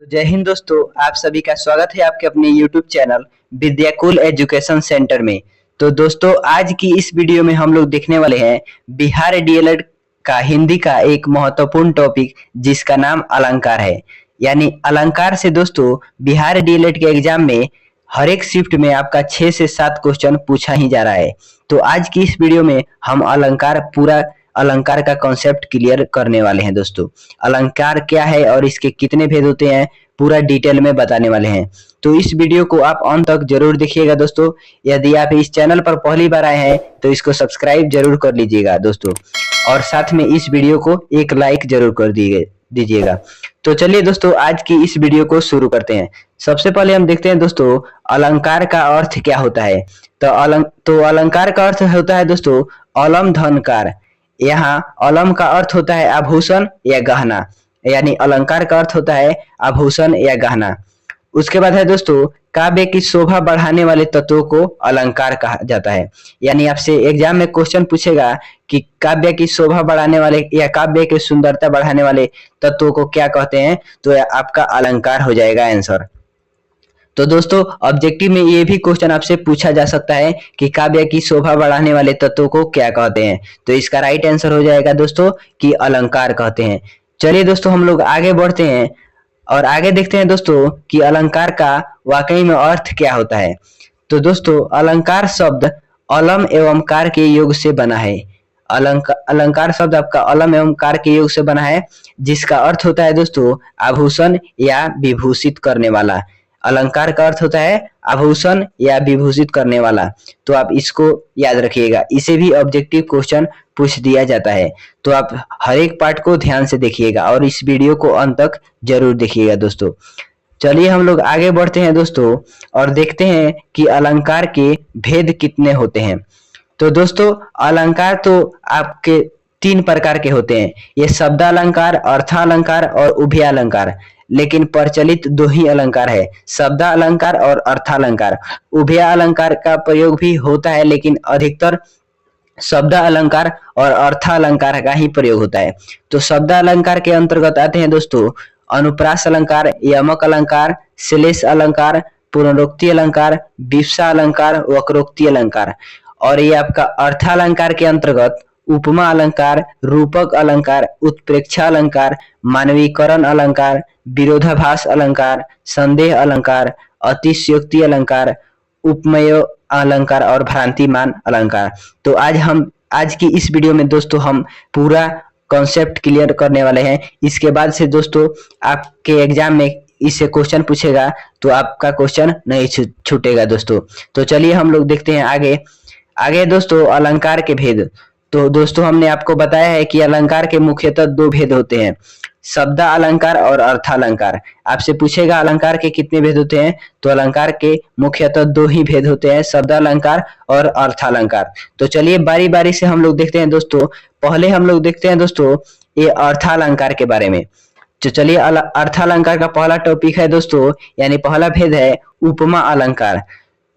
जय हिंद दोस्तों, आप सभी का स्वागत है आपके अपने YouTube channel Vidyakul education centre में। तो दोस्तों, आज की इस वीडियो में हम लोग देखने वाले हैं बिहार डीएलएड का हिंदी का एक महत्वपूर्ण टॉपिक जिसका नाम अलंकार है। यानी अलंकार से दोस्तों बिहार डीएलएड के एग्जाम में हर एक शिफ्ट में आपका 6 से 7 क्वेश्चन पूछा ही जा रहा है। तो आज की इस वीडियो में हम पूरा अलंकार का कॉन्सेप्ट क्लियर करने वाले हैं। दोस्तों, अलंकार क्या है और इसके कितने भेद होते हैं पूरा डिटेल में बताने वाले हैं। तो इस वीडियो को आप अंत तक जरूर देखिएगा। दोस्तों, यदि आप इस चैनल पर पहली बार आए हैं तो इसको सब्सक्राइब जरूर कर लीजिएगा दोस्तों, और साथ में इस वीडियो को एक लाइक जरूर कर दीजिएगा। तो चलिए दोस्तों, आज की इस वीडियो को शुरू करते हैं। सबसे पहले हम देखते हैं दोस्तों अलंकार का अर्थ क्या होता है। तो अलंकार का अर्थ होता है दोस्तों अलम धनकार। यहाँ अलम का अर्थ होता है आभूषण या गहना, यानी अलंकार का अर्थ होता है आभूषण या गहना। उसके बाद है दोस्तों काव्य की शोभा बढ़ाने वाले तत्वों को अलंकार कहा जाता है। यानी आपसे एग्जाम में क्वेश्चन पूछेगा कि काव्य की शोभा बढ़ाने वाले या काव्य की सुंदरता बढ़ाने वाले तत्वों को क्या कहते हैं, तो आपका अलंकार हो जाएगा आंसर। तो दोस्तों, ऑब्जेक्टिव में ये भी क्वेश्चन आपसे पूछा जा सकता है कि काव्य की शोभा बढ़ाने वाले तत्वों को क्या कहते हैं, तो इसका राइट आंसर हो जाएगा दोस्तों कि अलंकार कहते हैं। चलिए दोस्तों, हम लोग आगे बढ़ते हैं और आगे देखते हैं दोस्तों कि अलंकार का वाकई में अर्थ क्या होता है। तो दोस्तों, अलंकार शब्द अलम एवं कार के योग से बना है। अलंकार शब्द आपका अलम एवं कार के योग से बना है, जिसका अर्थ होता है दोस्तों आभूषण या विभूषित करने वाला। अलंकार का अर्थ होता है आभूषण या विभूषित करने वाला। तो आप इसको याद रखिएगा, इसे भी ऑब्जेक्टिव क्वेश्चन पूछ दिया जाता है। तो आप हर एक पार्ट को ध्यान से देखिएगा और इस वीडियो को अंत तक जरूर देखिएगा दोस्तों। चलिए हम लोग आगे बढ़ते हैं दोस्तों और देखते हैं कि अलंकार के भेद कितने होते हैं। तो दोस्तों, अलंकार तो आपके 3 प्रकार के होते हैं। ये शब्दालंकार, अर्थालंकार और उभयालंकार। लेकिन प्रचलित 2 ही अलंकार है, शब्दालंकार और अर्थालंकार। उभयालंकार का प्रयोग भी होता है, लेकिन अधिकतर शब्दालंकार और अर्थालंकार का ही प्रयोग होता है। तो शब्दालंकार के अंतर्गत आते हैं दोस्तों अनुप्रास अलंकार, यमक अलंकार, श्लेष अलंकार, पुनरोक्ति अलंकार, विवक्षा अलंकार, वक्रोक्ति अलंकार। और ये आपका अर्थालंकार के अंतर्गत उपमा अलंकार, रूपक अलंकार, उत्प्रेक्षा अलंकार, मानवीकरण अलंकार, विरोधाभास अलंकार, संदेह अलंकार, अतिशयोक्ति अलंकार, उपमेय अलंकार और भ्रांतिमान अलंकार। तो आज की इस वीडियो में दोस्तों हम पूरा कॉन्सेप्ट क्लियर करने वाले हैं। इसके बाद से दोस्तों आपके एग्जाम में इससे क्वेश्चन पूछेगा तो आपका क्वेश्चन नहीं छूटेगा दोस्तों। तो चलिए हम लोग देखते हैं आगे दोस्तों अलंकार के भेद। तो दोस्तों, हमने आपको बताया है कि अलंकार के मुख्यतः 2 भेद होते हैं, शब्द अलंकार और अर्थालंकार। आपसे पूछेगा अलंकार के कितने भेद होते हैं, तो अलंकार के मुख्यतः 2 ही भेद होते हैं, शब्द अलंकार और अर्थालंकार। तो चलिए बारी बारी से हम लोग देखते हैं दोस्तों। पहले हम लोग देखते हैं दोस्तों ये अर्थालंकार के बारे में। तो चलिए अर्थालंकार का पहला टॉपिक है दोस्तों, यानी पहला भेद है उपमा अलंकार।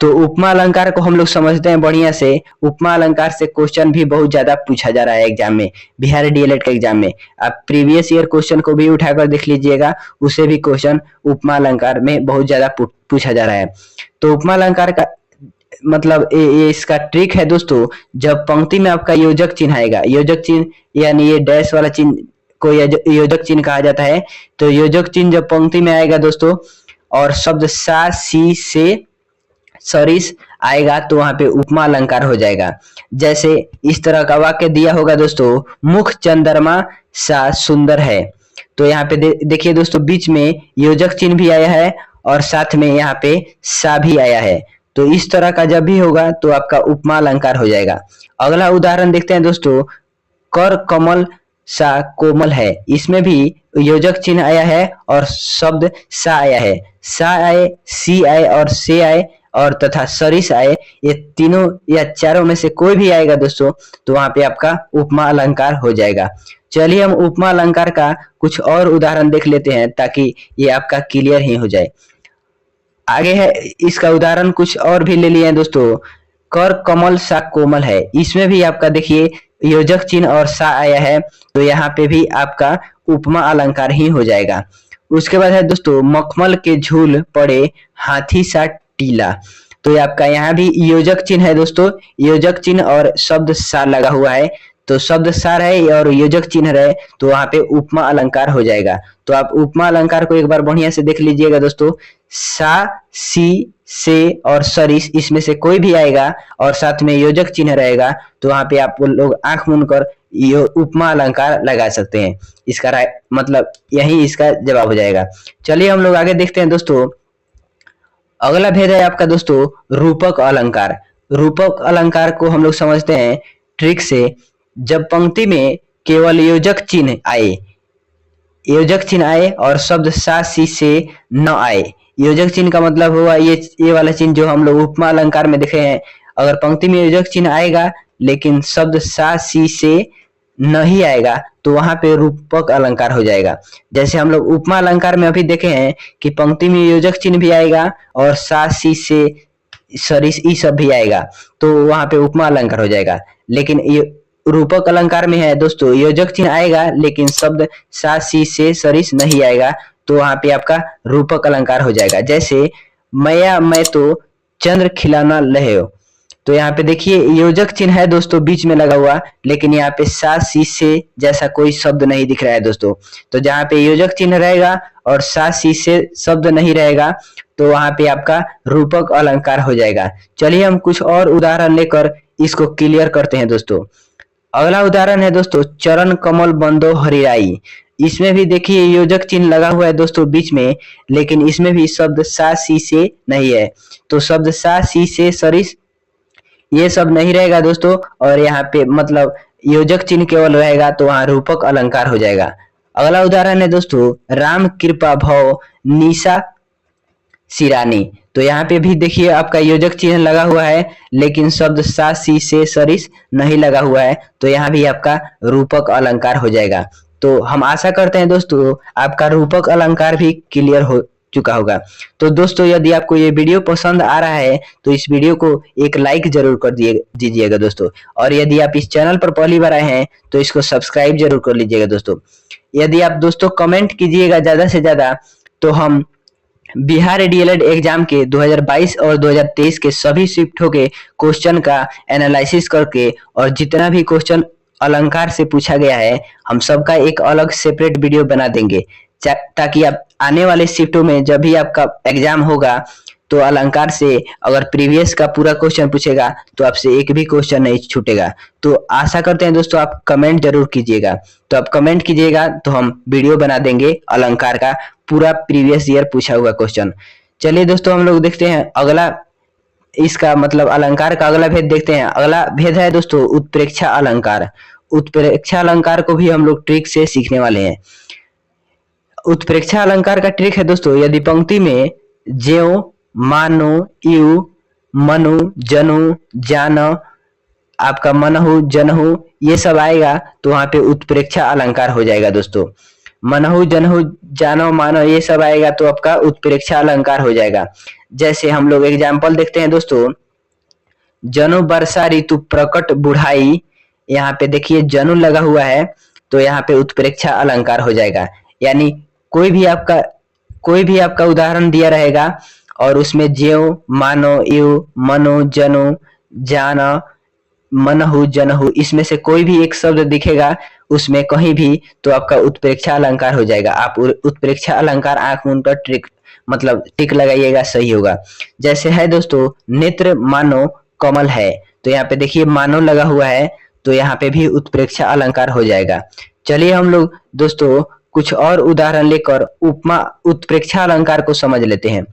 तो उपमा अलंकार को हम लोग समझते हैं बढ़िया से। उपमा अलंकार से क्वेश्चन भी बहुत ज्यादा पूछा जा रहा है एग्जाम में, बिहार डीएलएड के एग्जाम में। आप प्रीवियस ईयर क्वेश्चन को भी उठाकर देख लीजिएगा, उसे भी क्वेश्चन उपमा अलंकार में बहुत ज्यादा पूछा जा रहा है। तो उपमा अलंकार का मतलब ये इसका ट्रिक है दोस्तों, जब पंक्ति में आपका योजक चिन्ह आएगा, योजक चिन्ह यानी ये डैश वाला चिन्ह को योजक चिन्ह कहा जाता है। तो योजक चिन्ह जब पंक्ति में आएगा दोस्तों और शब्द सा सी से सरिस आएगा तो वहां पे उपमा अलंकार हो जाएगा। जैसे इस तरह का वाक्य दिया होगा दोस्तों, मुख चंद्रमा सा सुंदर है। तो यहाँ पे देखिए दोस्तों, बीच में योजक चिन्ह भी आया है और साथ में यहाँ पे सा भी आया है। तो इस तरह का जब भी होगा तो आपका उपमा अलंकार हो जाएगा। अगला उदाहरण देखते हैं दोस्तों, कर कमल सा कोमल है। इसमें भी योजक चिन्ह आया है और शब्द सा आया है। सा आए, सी आए और से आए और तथा सरिस आए, ये तीनों या चारों में से कोई भी आएगा दोस्तों तो वहां पे आपका उपमा अलंकार हो जाएगा। चलिए हम उपमा अलंकार का कुछ और उदाहरण देख लेते हैं ताकि ये आपका क्लियर ही हो जाए। आगे है इसका उदाहरण कुछ और भी ले लिए हैं दोस्तों, कर कमल सा कोमल है। इसमें भी आपका देखिए योजक चिन्ह और सा आया है, तो यहाँ पे भी आपका उपमा अलंकार ही हो जाएगा। उसके बाद है दोस्तों मखमल के झूल पड़े हाथी सा टीला। तो ये आपका यहाँ भी योजक चिन्ह है दोस्तों, योजक चिन्ह और शब्द सार लगा हुआ है। तो शब्द सार है और योजक चिन्ह रहे तो वहां पे उपमा अलंकार हो जाएगा। तो आप उपमा अलंकार को एक बार बढ़िया से देख लीजिएगा दोस्तों। सा, सी, से और सरिस इसमें से कोई भी आएगा और साथ में योजक चिन्ह रहेगा तो वहां पे आप लोग आंख मूंद कर उपमा अलंकार लगा सकते हैं। इसका मतलब यही इसका जवाब हो जाएगा। चलिए हम लोग आगे देखते हैं दोस्तों। अगला भेद है आपका दोस्तों रूपक अलंकार। रूपक अलंकार को हम लोग समझते हैं ट्रिक से। जब पंक्ति में केवल योजक चिन्ह आए, योजक चिन्ह आए और शब्द सा, सी, से न आए। योजक चिन्ह का मतलब हुआ ये वाला चिन्ह जो हम लोग उपमा अलंकार में देखे हैं। अगर पंक्ति में योजक चिन्ह आएगा लेकिन शब्द सा, सी, से नहीं आएगा तो वहां पे रूपक अलंकार हो जाएगा। जैसे हम लोग उपमा अलंकार में अभी देखे हैं कि पंक्ति में योजक चिन्ह भी आएगा और सा, सी, से, सरिस ई सब भी आएगा तो वहां पे उपमा अलंकार हो जाएगा। लेकिन रूपक अलंकार में है दोस्तों योजक चिन्ह आएगा लेकिन शब्द सा, सी, से, सरिस नहीं आएगा तो वहां पे आपका रूपक अलंकार हो जाएगा। जैसे मैं तो चंद्र खिलाना लहे। तो यहाँ पे देखिए योजक चिन्ह है दोस्तों बीच में लगा हुआ, लेकिन यहाँ पे सा, सी, से जैसा कोई शब्द नहीं दिख रहा है दोस्तों। तो जहाँ पे योजक चिन्ह रहेगा और सा, सी, से शब्द नहीं रहेगा तो वहां पे आपका रूपक अलंकार हो जाएगा। चलिए हम कुछ और उदाहरण लेकर इसको क्लियर करते हैं दोस्तों। अगला उदाहरण है दोस्तों चरण कमल बंदो हरिराई। इसमें भी देखिए योजक चिन्ह लगा हुआ है दोस्तों बीच में, लेकिन इसमें भी शब्द सा, सी, से नहीं है। तो शब्द सा, सी, से, सरिस ये सब नहीं रहेगा दोस्तों और यहाँ पे मतलब योजक चिन्ह केवल रहेगा तो वहां रूपक अलंकार हो जाएगा। अगला उदाहरण है दोस्तों राम कृपा भव निशा सिरानी। तो यहाँ पे भी देखिए आपका योजक चिन्ह लगा हुआ है लेकिन शब्द सा, सी, से, सरिस नहीं लगा हुआ है तो यहाँ भी आपका रूपक अलंकार हो जाएगा। तो हम आशा करते हैं दोस्तों आपका रूपक अलंकार भी क्लियर हो चुका होगा। तो दोस्तों यदि आपको ये वीडियो पसंद आ रहा है तो इस वीडियो को एक लाइक जरूर कर दीजिएगा दोस्तों। और यदि आप इस चैनल पर पहली बार आए हैं तो इसको सब्सक्राइब जरूर कर लीजिएगा दोस्तों। यदि आप दोस्तों कमेंट कीजिएगा ज्यादा से ज्यादा तो हम बिहार डीएलएड एग्जाम के 2022 और 2023 के सभी शिफ्टों के क्वेश्चन का एनालिसिस करके और जितना भी क्वेश्चन अलंकार से पूछा गया है हम सबका एक अलग सेपरेट वीडियो बना देंगे, ताकि आप आने वाले शिफ्टों में जब भी आपका एग्जाम होगा तो अलंकार से अगर प्रीवियस का पूरा क्वेश्चन पूछेगा तो आपसे एक भी क्वेश्चन नहीं छूटेगा। तो आशा करते हैं दोस्तों आप कमेंट जरूर कीजिएगा। तो आप कमेंट कीजिएगा तो हम वीडियो बना देंगे अलंकार का पूरा प्रीवियस ईयर पूछा हुआ क्वेश्चन। चलिए दोस्तों हम लोग देखते हैं अगला, इसका मतलब अलंकार का अगला भेद देखते हैं। अगला भेद है दोस्तों उत्प्रेक्षा अलंकार। उत्प्रेक्षा अलंकार को भी हम लोग ट्रिक से सीखने वाले हैं। उत्प्रेक्षा अलंकार का ट्रिक है दोस्तों यदि पंक्ति में ज्यों, मानो, यू, मनु, जनु, जान, आपका मनहु, जनहु ये सब आएगा तो वहां पे उत्प्रेक्षा अलंकार हो जाएगा दोस्तों। मनहु, जनहु, जानो, मानो ये सब आएगा तो आपका उत्प्रेक्षा अलंकार हो जाएगा। जैसे हम लोग एग्जाम्पल देखते हैं दोस्तों, जनु वर्षा ऋतु प्रकट बुढ़ाई। यहाँ पे देखिए जनु लगा हुआ है तो यहाँ पे उत्प्रेक्षा अलंकार हो जाएगा। यानी कोई भी आपका उदाहरण दिया रहेगा और उसमें ज्यों, मानो, यू, मनु, जनु, जाना, मनहु, जनहु इसमें से कोई भी एक शब्द दिखेगा उसमें कहीं भी तो आपका उत्प्रेक्षा अलंकार हो जाएगा। आप उत्प्रेक्षा अलंकार आंख मूंद कर टिक लगाइएगा, सही होगा। जैसे है दोस्तों नेत्र मानो कमल है, तो यहाँ पे देखिए मानो लगा हुआ है तो यहाँ पे भी उत्प्रेक्षा अलंकार हो जाएगा। चलिए हम लोग दोस्तों कुछ और उदाहरण लेकर उपमा उत्प्रेक्षा अलंकार को समझ लेते हैं।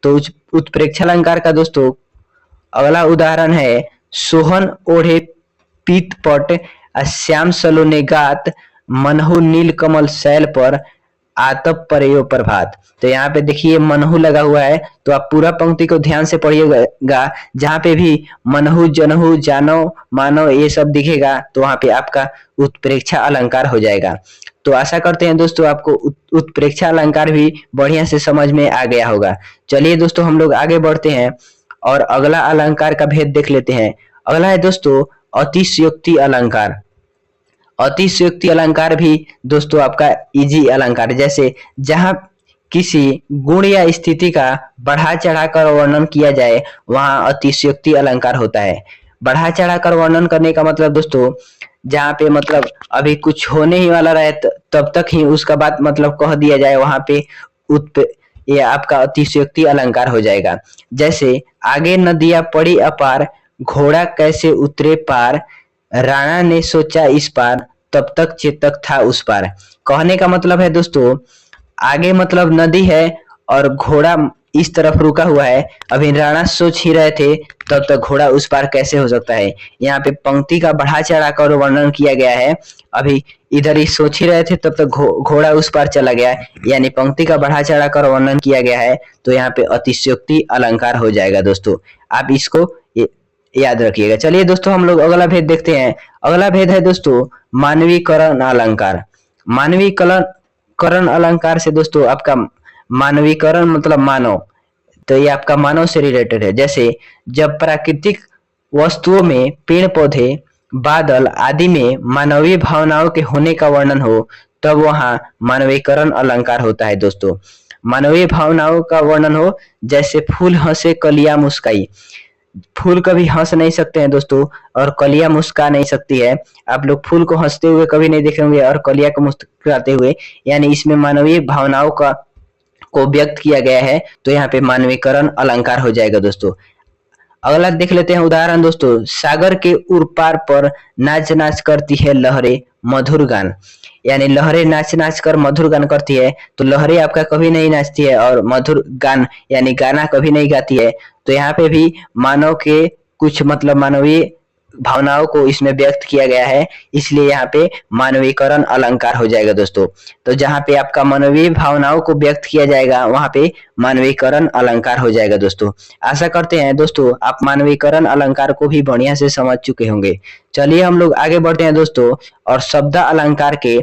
तो उत्प्रेक्षा अलंकार का दोस्तों अगला उदाहरण है सोहन ओढ़े पीत पट श्याम सलोने गात मनहु नील कमल शैल पर आतप परयो प्रभात। तो यहाँ पे देखिए मनहु लगा हुआ है तो आप पूरा पंक्ति को ध्यान से पढ़िएगा। जहाँ पे भी मनहु, जनहु, जानो, मानो ये सब दिखेगा तो वहां पे आपका उत्प्रेक्षा अलंकार हो जाएगा। तो आशा करते हैं दोस्तों आपको उत्प्रेक्षा अलंकार भी बढ़िया से समझ में आ गया होगा। चलिए दोस्तों हम लोग आगे बढ़ते हैं और अगला अलंकार का भेद देख लेते हैं। अगला है दोस्तों अतिशयोक्ति अलंकार। अतिशयोक्ति अलंकार भी दोस्तों आपका इजी अलंकार, जैसे जहां किसी गुण या स्थिति का बढ़ा चढ़ाकर वर्णन किया जाए वहां अतिशयोक्ति अलंकार होता है। बढ़ा चढ़ाकर वर्णन करने का मतलब दोस्तों, जहाँ पे मतलब अभी कुछ होने ही वाला रहे तब तक ही उसका बात मतलब कह दिया जाए, वहां पे ये आपका अतिशयोक्ति अलंकार हो जाएगा। जैसे आगे नदियां पड़ी अपार, घोड़ा कैसे उतरे पार, राणा ने सोचा इस पार, तब तक चेतक था उस पार। कहने का मतलब है दोस्तों, आगे मतलब नदी है और घोड़ा इस तरफ रुका हुआ है। अभी राणा सोच ही रहे थे तब तक घोड़ा उस पार कैसे हो सकता है। यहाँ पे पंक्ति का बढ़ा चढ़ाकर वर्णन किया गया है। अभी इधर ही सोच ही रहे थे तब तक घोड़ा उस पार चला गया, यानी पंक्ति का बढ़ा चढ़ाकर वर्णन किया गया है, तो यहाँ पे अतिशयोक्ति अलंकार हो जाएगा दोस्तों। आप इसको याद रखिएगा। चलिए दोस्तों, हम लोग अगला भेद देखते हैं। अगला भेद है दोस्तों मानवीकरण अलंकार। मानवीकरण अलंकार से दोस्तों आपका मानवीकरण मतलब मानव, तो ये आपका मानव से रिलेटेड है। जैसे जब प्राकृतिक वस्तुओं में पेड़ पौधे, बादल आदि में मानवीय भावनाओं के होने का वर्णन हो, तब वहां मानवीकरण अलंकार होता है दोस्तों। मानवीय भावनाओं का वर्णन हो, जैसे फूल हंसे कलियां मुस्काई। फूल कभी हंस नहीं सकते हैं दोस्तों, और कलियां मुस्का नहीं सकती है। आप लोग फूल को हंसते हुए कभी नहीं देखेंगे और कलियां को मुस्कुराते हुए, यानी इसमें मानवीय भावनाओं को व्यक्त किया गया है, तो यहाँ पे मानवीकरण अलंकार हो जाएगा दोस्तों। अगला देख लेते हैं उदाहरण दोस्तों। सागर के उर पार पर नाच नाच करती है लहरें मधुर गान। यानी लहरें नाच नाच कर मधुर गान करती है, तो लहरें आपका कभी नहीं नाचती है और मधुर गान यानी गाना कभी नहीं गाती है। तो यहाँ पे भी मानव के कुछ मतलब मानवीय भावनाओं को इसमें व्यक्त किया गया है, इसलिए यहाँ पे मानवीकरण अलंकार हो जाएगा दोस्तों। तो जहाँ पे आपका मानवीय भावनाओं को व्यक्त किया जाएगा वहां पे मानवीकरण अलंकार हो जाएगा दोस्तों। आशा करते हैं दोस्तों आप मानवीकरण अलंकार को भी बढ़िया से समझ चुके होंगे। चलिए हम लोग आगे बढ़ते हैं दोस्तों और शब्द अलंकार के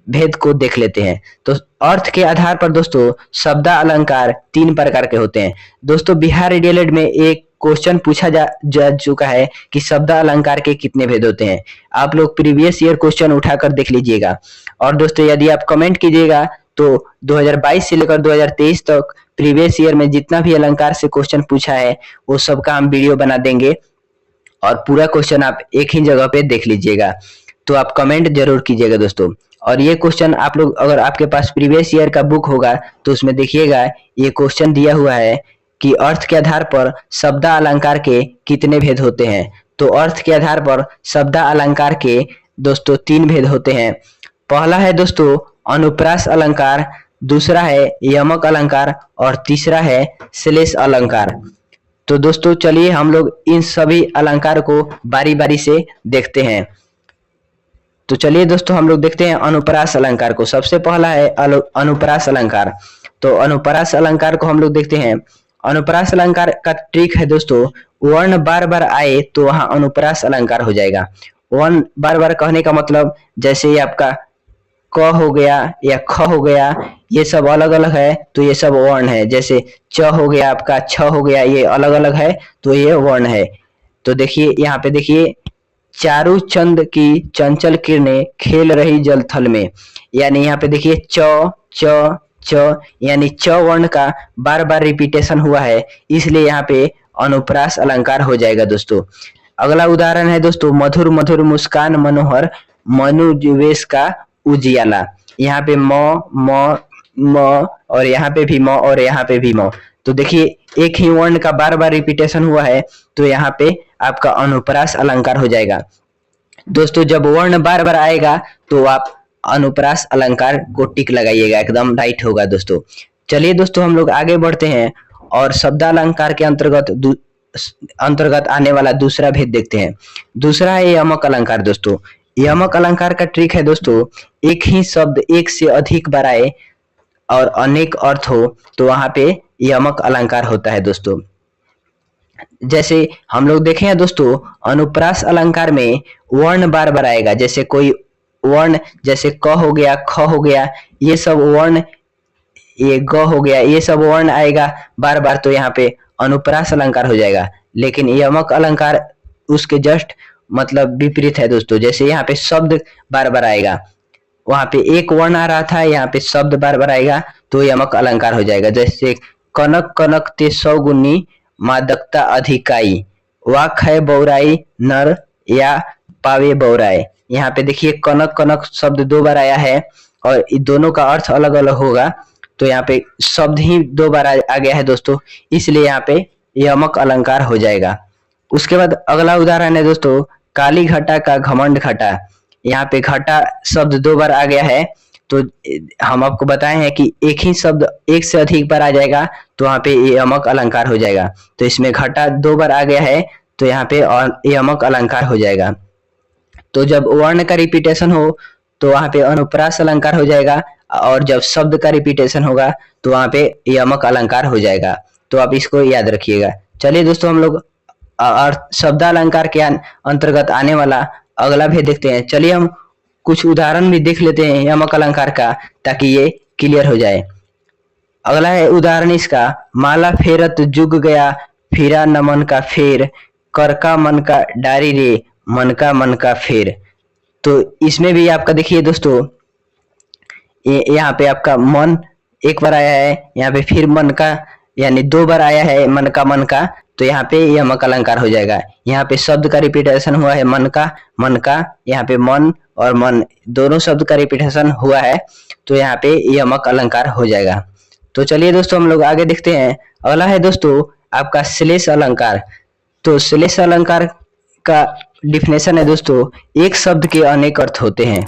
भेद को देख लेते हैं। तो अर्थ के आधार पर दोस्तों शब्द अलंकार 3 प्रकार के होते हैं दोस्तों। बिहार डीएलएड में एक क्वेश्चन पूछा जा चुका है कि शब्द अलंकार के कितने भेद होते हैं। आप लोग प्रीवियस ईयर क्वेश्चन उठाकर देख लीजिएगा। और दोस्तों यदि आप कमेंट कीजिएगा तो 2022 से लेकर 2023 तक प्रीवियस ईयर में जितना भी अलंकार से क्वेश्चन पूछा है वो सबका हम वीडियो बना देंगे, और पूरा क्वेश्चन आप एक ही जगह पे देख लीजिएगा। तो आप कमेंट जरूर कीजिएगा दोस्तों। और ये क्वेश्चन आप लोग, अगर आपके पास प्रीवियस ईयर का बुक होगा तो उसमें देखिएगा ये क्वेश्चन दिया हुआ है कि अर्थ के आधार पर शब्द अलंकार के कितने भेद होते हैं। तो अर्थ के आधार पर शब्द अलंकार के दोस्तों 3 भेद होते हैं। पहला है दोस्तों अनुप्रास अलंकार, दूसरा है यमक अलंकार और तीसरा है श्लेष अलंकार। तो दोस्तों चलिए हम लोग इन सभी अलंकार को बारी बारी से देखते हैं। तो चलिए दोस्तों हम लोग देखते हैं अनुप्रास अलंकार को। सबसे पहला है अनुप्रास अलंकार। तो अनुप्रास अलंकार को हम लोग देखते हैं। अनुप्रास अलंकार का ट्रिक है दोस्तों, वर्ण बार बार आए तो वहां अनुप्रास अलंकार हो जाएगा। वर्ण बार बार कहने का मतलब, जैसे ये आपका क हो गया या ख हो गया, ये सब अलग अलग है तो ये सब वर्ण है। जैसे च हो गया आपका, छ हो गया, ये अलग अलग है तो ये वर्ण है। तो देखिए यहाँ पे देखिए, चारू चंद की चंचल किरणें खेल रही जल थल में, यानी यहाँ पे देखिए च च च, यानी च वर्ण का बार बार रिपीटेशन हुआ है, इसलिए यहाँ पे अनुप्रास अलंकार हो जाएगा दोस्तों। अगला उदाहरण है दोस्तों मधुर मधुर मुस्कान मनोहर मनुवेश का उजियाला। यहाँ पे म और यहाँ पे भी म और यहाँ पे भी म। तो देखिए एक ही वर्ण का बार बार रिपीटेशन हुआ है तो यहाँ पे आपका अनुप्रास अलंकार हो जाएगा दोस्तों। जब वर्ण बार बार आएगा तो आप अनुप्रास अलंकार को टिक लगाइएगा, एकदम राइट होगा दोस्तों। चलिए दोस्तों हम लोग आगे बढ़ते हैं और शब्द अलंकार के अंतर्गत आने वाला दूसरा भेद देखते हैं। दूसरा है यमक अलंकार दोस्तों। यमक अलंकार का ट्रिक है दोस्तों, एक ही शब्द एक से अधिक बार आए और अनेक अर्थ हो तो वहां पे यमक अलंकार होता है दोस्तों। जैसे हम लोग देखे हैं दोस्तों, अनुप्रास अलंकार में वर्ण बार बार आएगा। जैसे कोई वर्ण, जैसे क हो गया, ख हो गया, ये सब वर्ण, ये ग हो गया, ये सब वर्ण आएगा बार बार, तो यहाँ पे अनुप्रास अलंकार हो जाएगा। लेकिन यमक अलंकार उसके जस्ट मतलब विपरीत है दोस्तों। जैसे यहाँ पे शब्द बार बार आएगा वहां पे एक वर्ण आ रहा था, यहाँ पे शब्द बार बार आएगा तो यमक अलंकार हो जाएगा। जैसे कनक कनक ते सौ गुनी मादकता अधिकाई, वाक है बौराई नर या पावे बौराए। यहाँ पे देखिए कनक कनक शब्द 2 बार आया है और इन दोनों का अर्थ अलग अलग होगा, तो यहाँ पे शब्द ही 2 बार आ गया है दोस्तों, इसलिए यहाँ पे यमक अलंकार हो जाएगा। उसके बाद अगला उदाहरण है दोस्तों, काली घटा का घमंड घटा। यहाँ पे घटा शब्द 2 बार आ गया है, तो हम आपको बताए हैं कि एक ही शब्द एक से अधिक बार आ जाएगा तो वहां पे यमक अलंकार हो जाएगा। तो इसमें घटा 2 बार आ गया है तो यहाँ पे यमक अलंकार हो जाएगा। तो जब वर्ण का रिपीटेशन हो तो वहां पे अनुप्रास अलंकार हो जाएगा, और जब शब्द का रिपीटेशन होगा तो वहां पे यमक अलंकार हो जाएगा। तो आप इसको याद रखिएगा। चलिए दोस्तों, हम लोग शब्दालंकार के अंतर्गत आने वाला अगला भेद देखते हैं। चलिए हम कुछ उदाहरण भी देख लेते हैं यमक अलंकार का, ताकि ये क्लियर हो जाए। अगला है उदाहरण इसका, माला फेरत जुग गया फिरा नमन का फेर, कर का मन का डारी रे मन का फेर। तो इसमें भी आपका देखिए दोस्तों, यहाँ पे आपका मन एक बार आया है, यहाँ पे फिर मन का यानी 2 बार आया है मन का, तो यहाँ पे यमक अलंकार हो जाएगा। यहाँ पे शब्द का रिपीटेशन हुआ है मन का, यहाँ पे मन और मन दोनों शब्द का रिपीटेशन हुआ है, तो यहाँ पे यमक अलंकार हो जाएगा। तो चलिए दोस्तों, हम लोग आगे देखते हैं। अगला है दोस्तों आपका श्लेष अलंकार। तो श्लेष अलंकार का डिफिनेशन है दोस्तों, एक शब्द के अनेक अर्थ होते हैं।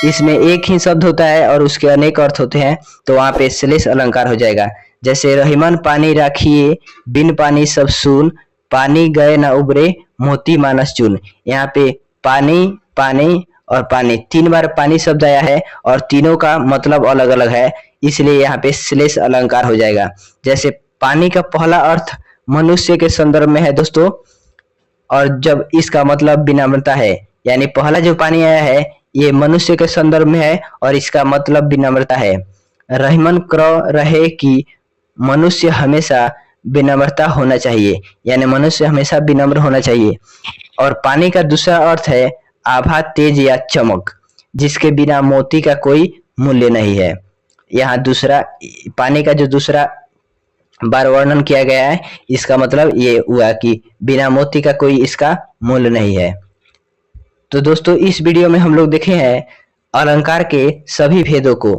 इसमें एक ही शब्द होता है और उसके अनेक अर्थ होते हैं, तो वहां पे श्लेष अलंकार हो जाएगा। जैसे रहीमन पानी राखिए बिन पानी सब सून, पानी गए न उबरे मोती मानस चून। यहाँ पे पानी पानी और पानी 3 बार पानी शब्द आया है और तीनों का मतलब अलग अलग है, इसलिए यहाँ पे श्लेष अलंकार हो जाएगा। जैसे पानी का पहला अर्थ मनुष्य के संदर्भ में है दोस्तों, और जब इसका मतलब विनम्रता है, यानी पहला जो पानी आया है ये मनुष्य के संदर्भ में है और इसका मतलब विनम्रता है। रहमन क्रॉ रहे कि मनुष्य हमेशा विनम्रता होना चाहिए, यानी मनुष्य हमेशा विनम्र होना चाहिए। और पानी का दूसरा अर्थ है आभा तेज या चमक, जिसके बिना मोती का कोई मूल्य नहीं है। यहाँ दूसरा पानी का जो दूसरा बार वर्णन किया गया है, इसका मतलब ये हुआ कि बिना मोती का कोई इसका मूल्य नहीं है। तो दोस्तों इस वीडियो में हम लोग देखे हैं अलंकार के सभी भेदों को।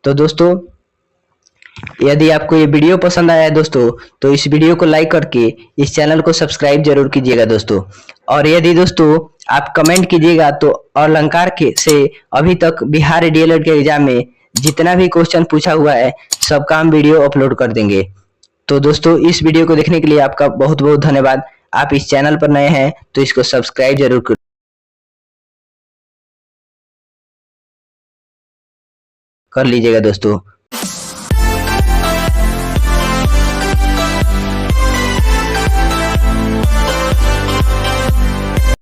तो दोस्तों यदि आपको ये वीडियो पसंद आया है दोस्तों, तो इस वीडियो को लाइक करके इस चैनल को सब्सक्राइब जरूर कीजिएगा दोस्तों। और यदि दोस्तों आप कमेंट कीजिएगा तो अलंकार के से अभी तक बिहार डीएलएड के एग्जाम में जितना भी क्वेश्चन पूछा हुआ है सबका हम वीडियो अपलोड कर देंगे। तो दोस्तों इस वीडियो को देखने के लिए आपका बहुत बहुत धन्यवाद। आप इस चैनल पर नए हैं तो इसको सब्सक्राइब जरूर कर लीजिएगा दोस्तों।